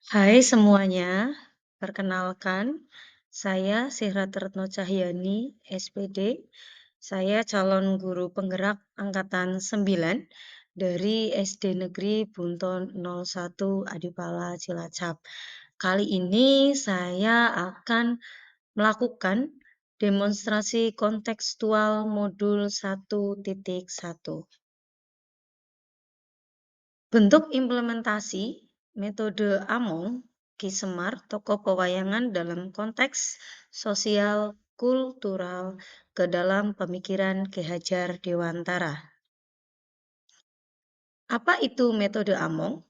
Hai semuanya, perkenalkan saya Sihrat Retno Cahyani, SPD. Saya calon guru penggerak angkatan 9 dari SD Negeri Bunton 01 Adipala Cilacap. Kali ini saya akan melakukan demonstrasi kontekstual modul 1.1. Bentuk implementasi metode Among Ki Semar, tokoh pewayangan dalam konteks sosial kultural ke dalam pemikiran Ki Hajar Dewantara. Apa itu metode Among?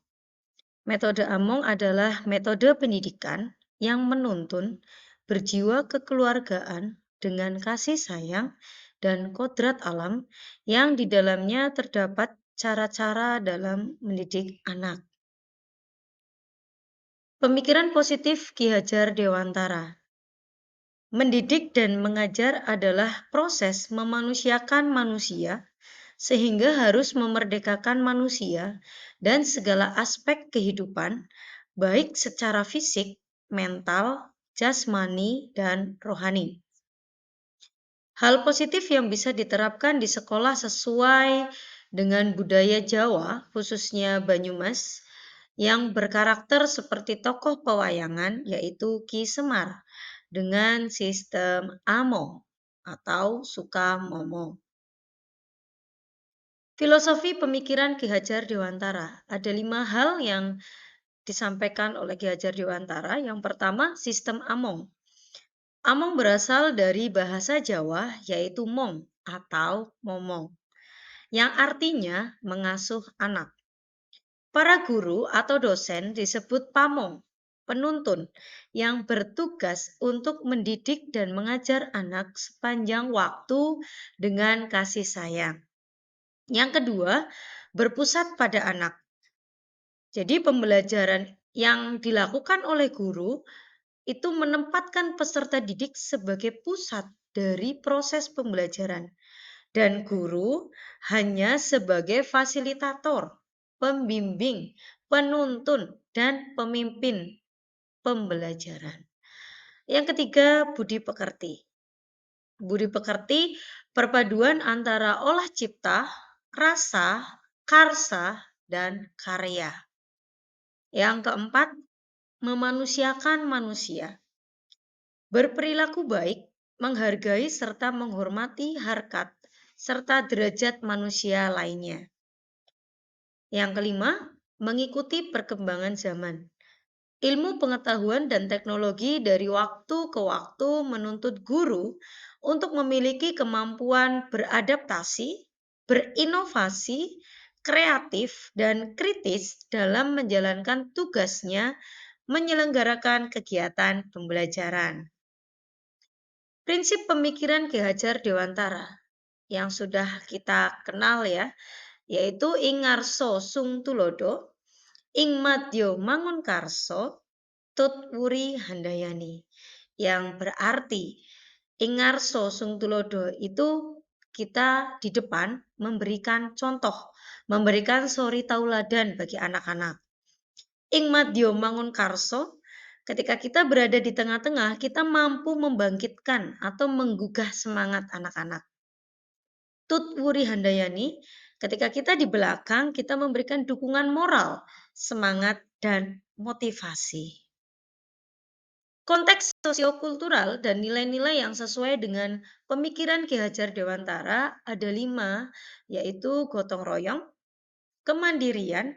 Metode Among adalah metode pendidikan yang menuntun berjiwa kekeluargaan dengan kasih sayang dan kodrat alam yang di dalamnya terdapat cara-cara dalam mendidik anak. Pemikiran positif Ki Hajar Dewantara. Mendidik dan mengajar adalah proses memanusiakan manusia sehingga harus memerdekakan manusia dan segala aspek kehidupan baik secara fisik, mental, jasmani, dan rohani. Hal positif yang bisa diterapkan di sekolah sesuai dengan budaya Jawa, khususnya Banyumas, yang berkarakter seperti tokoh pewayangan, yaitu Ki Semar, dengan sistem Amo atau Sukamomo. Filosofi pemikiran Ki Hajar Dewantara. Ada 5 hal yang disampaikan oleh Ki Hajar Dewantara. Yang pertama, sistem Among. Among berasal dari bahasa Jawa, yaitu mong atau momong, yang artinya mengasuh anak. Para guru atau dosen disebut pamong, penuntun, yang bertugas untuk mendidik dan mengajar anak sepanjang waktu dengan kasih sayang. Yang kedua, berpusat pada anak. Jadi pembelajaran yang dilakukan oleh guru itu menempatkan peserta didik sebagai pusat dari proses pembelajaran. Dan guru hanya sebagai fasilitator, pembimbing, penuntun, dan pemimpin pembelajaran. Yang ketiga, budi pekerti. Budi pekerti perpaduan antara olah cipta, rasa, karsa, dan karya. Yang keempat, memanusiakan manusia. Berperilaku baik, menghargai serta menghormati harkat serta derajat manusia lainnya. Yang kelima, mengikuti perkembangan zaman. Ilmu pengetahuan dan teknologi dari waktu ke waktu menuntut guru untuk memiliki kemampuan beradaptasi, berinovasi, kreatif, dan kritis dalam menjalankan tugasnya menyelenggarakan kegiatan pembelajaran. Prinsip pemikiran Ki Hajar Dewantara yang sudah kita kenal ya, yaitu ing ngarsa sung tulodo, ing madya mangunkarsa, tut wuri handayani, yang berarti ing ngarsa sung tulodo itu kita di depan memberikan contoh, memberikan suri tauladan bagi anak-anak. Ing madya mangunkarsa, ketika kita berada di tengah-tengah, kita mampu membangkitkan atau menggugah semangat anak-anak. Tut wuri handayani, ketika kita di belakang, kita memberikan dukungan moral, semangat, dan motivasi. Konteks sosiokultural dan nilai-nilai yang sesuai dengan pemikiran Ki Hajar Dewantara ada 5, yaitu gotong royong, kemandirian,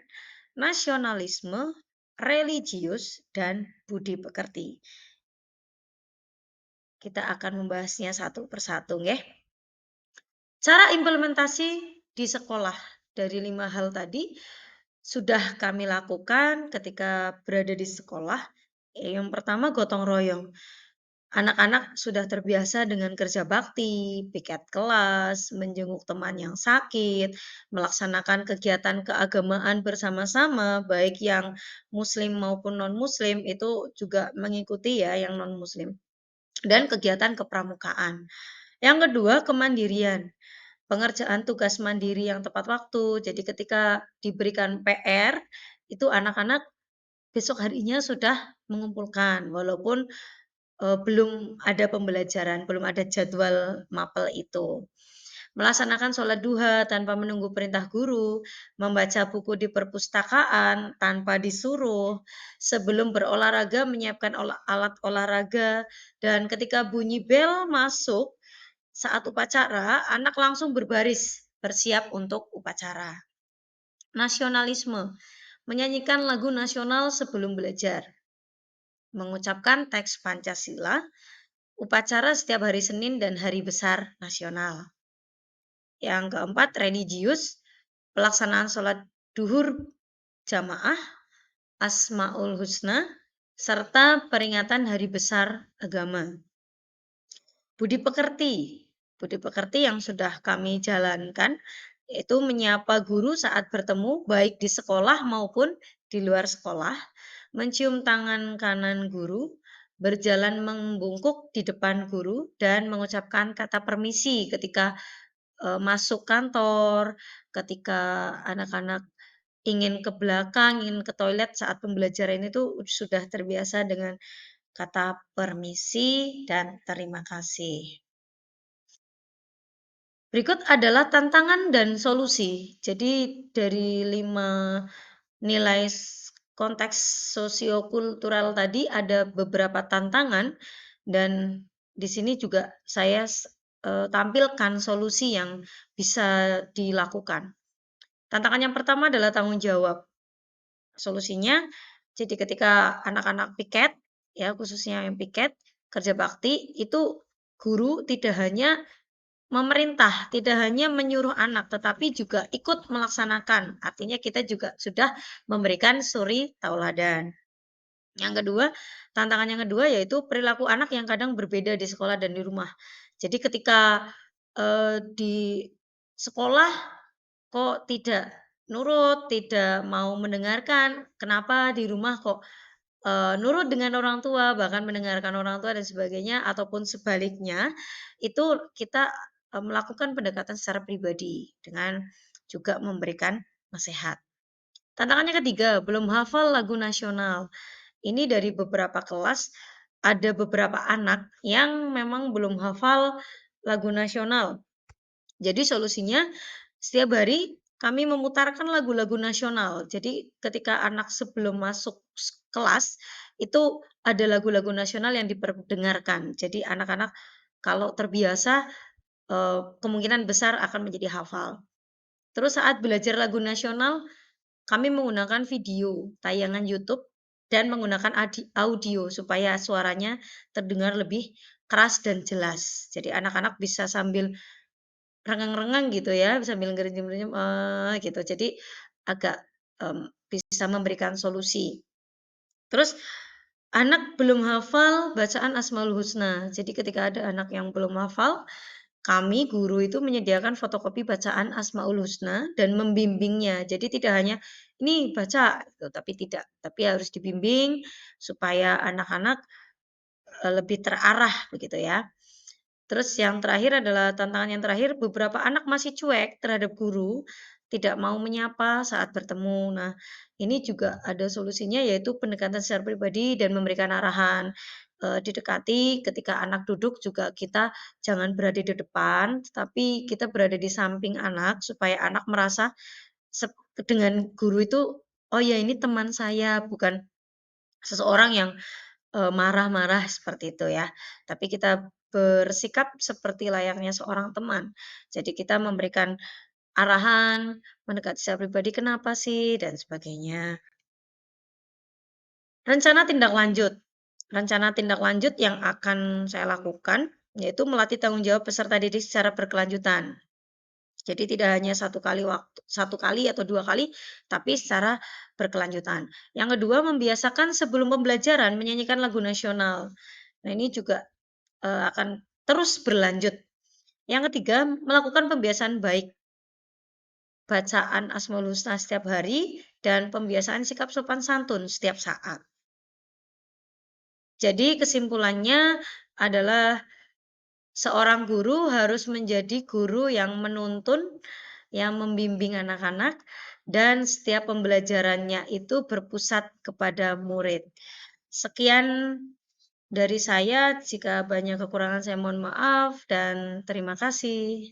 nasionalisme, religius, dan budi pekerti. Kita akan membahasnya satu persatu, nggih. Cara implementasi di sekolah dari 5 hal tadi sudah kami lakukan ketika berada di sekolah. Yang pertama, gotong royong. Anak-anak sudah terbiasa dengan kerja bakti, piket kelas, menjenguk teman yang sakit, melaksanakan kegiatan keagamaan bersama-sama, baik yang muslim maupun non-muslim, itu juga mengikuti ya yang non-muslim. Dan kegiatan kepramukaan. Yang kedua, kemandirian. Pengerjaan tugas mandiri yang tepat waktu. Jadi ketika diberikan PR, itu anak-anak besok harinya sudah mengumpulkan walaupun, belum ada pembelajaran, belum ada jadwal mapel itu. Melaksanakan sholat duha tanpa menunggu perintah guru, membaca buku di perpustakaan tanpa disuruh, sebelum berolahraga menyiapkan alat olahraga, dan ketika bunyi bel masuk saat upacara, anak langsung berbaris bersiap untuk upacara. Nasionalisme, menyanyikan lagu nasional sebelum belajar, mengucapkan teks Pancasila, upacara setiap hari Senin dan hari besar nasional. Yang keempat, religius, pelaksanaan sholat duhur jamaah, Asmaul Husna, serta peringatan hari besar agama. Budi pekerti. Budi pekerti yang sudah kami jalankan yaitu menyapa guru saat bertemu baik di sekolah maupun di luar sekolah, mencium tangan kanan guru, berjalan membungkuk di depan guru dan mengucapkan kata permisi ketika masuk kantor, ketika anak-anak ingin ke belakang, ingin ke toilet saat pembelajaran itu sudah terbiasa dengan kata permisi dan terima kasih. Berikut adalah tantangan dan solusi. Jadi dari 5 nilai konteks sosiokultural tadi ada beberapa tantangan dan di sini juga saya tampilkan solusi yang bisa dilakukan. Tantangan yang pertama adalah tanggung jawab. Solusinya, jadi ketika anak-anak piket, ya khususnya yang piket, kerja bakti, itu guru tidak hanya memerintah, tidak hanya menyuruh anak, tetapi juga ikut melaksanakan. Artinya kita juga sudah memberikan suri tauladan. Yang kedua, tantangan yang kedua yaitu perilaku anak yang kadang berbeda di sekolah dan di rumah. Jadi ketika di sekolah kok tidak nurut, tidak mau mendengarkan, kenapa di rumah kok nurut dengan orang tua, bahkan mendengarkan orang tua dan sebagainya, ataupun sebaliknya, itu kita melakukan pendekatan secara pribadi dengan juga memberikan nasihat. Tantangannya ketiga, belum hafal lagu nasional. Ini dari beberapa kelas, ada beberapa anak yang memang belum hafal lagu nasional. Jadi solusinya setiap hari kami memutarkan lagu-lagu nasional. Jadi ketika anak sebelum masuk kelas itu ada lagu-lagu nasional yang diperdengarkan. Jadi anak-anak kalau terbiasa kemungkinan besar akan menjadi hafal. Terus saat belajar lagu nasional kami menggunakan video, tayangan YouTube dan menggunakan audio supaya suaranya terdengar lebih keras dan jelas. Jadi anak-anak bisa sambil renggang-renggang gitu ya, sambil ngerenyem-renyem, gitu. Jadi agak, bisa memberikan solusi. Terus anak belum hafal bacaan Asmaul Husna. Jadi ketika ada anak yang belum hafal, kami guru itu menyediakan fotokopi bacaan Asmaul Husna dan membimbingnya. Jadi tidak hanya, "Ini baca," gitu, tapi tidak. Tapi harus dibimbing supaya anak-anak, lebih terarah begitu ya. Terus yang terakhir adalah tantangan yang terakhir, beberapa anak masih cuek terhadap guru, tidak mau menyapa saat bertemu. Nah, ini juga ada solusinya yaitu pendekatan secara pribadi dan memberikan arahan. Didekati ketika anak duduk juga kita jangan berada di depan, tetapi kita berada di samping anak supaya anak merasa dengan guru itu, "Oh ya ini teman saya, bukan seseorang yang marah-marah seperti itu ya. Tapi kita bersikap seperti layaknya seorang teman. Jadi kita memberikan arahan, mendekati secara pribadi, "Kenapa sih?" Dan sebagainya. Rencana tindak lanjut. Rencana tindak lanjut yang akan saya lakukan, yaitu melatih tanggung jawab peserta didik secara berkelanjutan. Jadi tidak hanya satu kali atau 2 kali, tapi secara berkelanjutan. Yang kedua, membiasakan sebelum pembelajaran menyanyikan lagu nasional. Nah, ini juga akan terus berlanjut. Yang ketiga, melakukan pembiasaan baik, bacaan Asmaul Husna setiap hari, dan pembiasaan sikap sopan santun setiap saat. Jadi kesimpulannya adalah seorang guru harus menjadi guru yang menuntun, yang membimbing anak-anak, dan setiap pembelajarannya itu berpusat kepada murid. Sekian dari saya, jika banyak kekurangan saya mohon maaf dan terima kasih.